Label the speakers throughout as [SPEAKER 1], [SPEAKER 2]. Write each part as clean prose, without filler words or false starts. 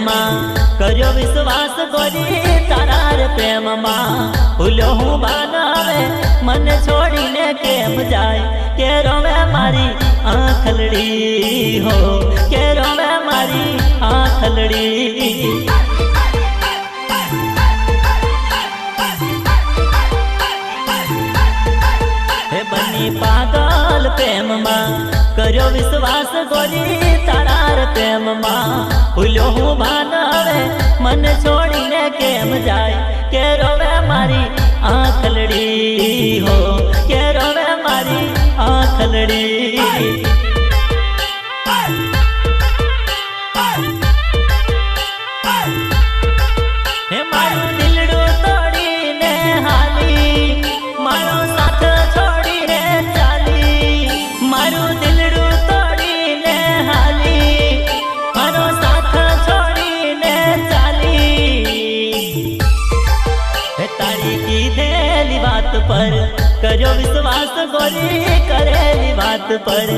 [SPEAKER 1] में कर्यो विश्वास गोरी तारा रे प्रेम में भूलो हूँ बनावे मन छोड़ी ने केम जाए के रोवे मारी आंखलड़ी हो के रोवे मारी आंखलड़ी हे बनी पागल प्रेम में कर्यो विश्वास गोरी तारा रे प्रेम में भूलो हूँ बनावे मन छोड़ी ने केम जाए के रोवे मारी आंखलड़ी हो के रोवे मारी आंखलड़ी हे मारू दिलडू तोड़ी ने हाली मारो साथ छोड़ी ने चाली मारू दिलडू तोड़ी ने हाली मारो साथ छोड़ी ने चाली हे तारी की देली बात पर कर्यो विश्वास गोरी करेली बात पर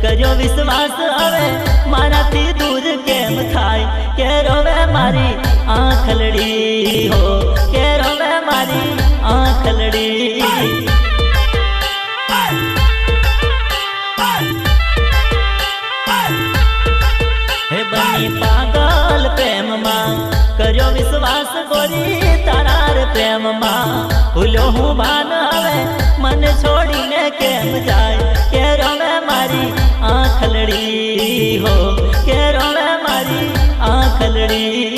[SPEAKER 1] कर्यो विश्वास आवे मारा थी दूर केम थाय के रोवे मारी आंखलड़ी हो के रोवे मारी आंखलड़ी हे बनी पागल प्रेम में कर्यो विश्वास गोरी तारा रे प्रेम में भूलो हूँ बनावे मन छोड़ी ने केम जाए के रोवे मारी आंखलड़ी हो के रोवे मारी आंखलड़ी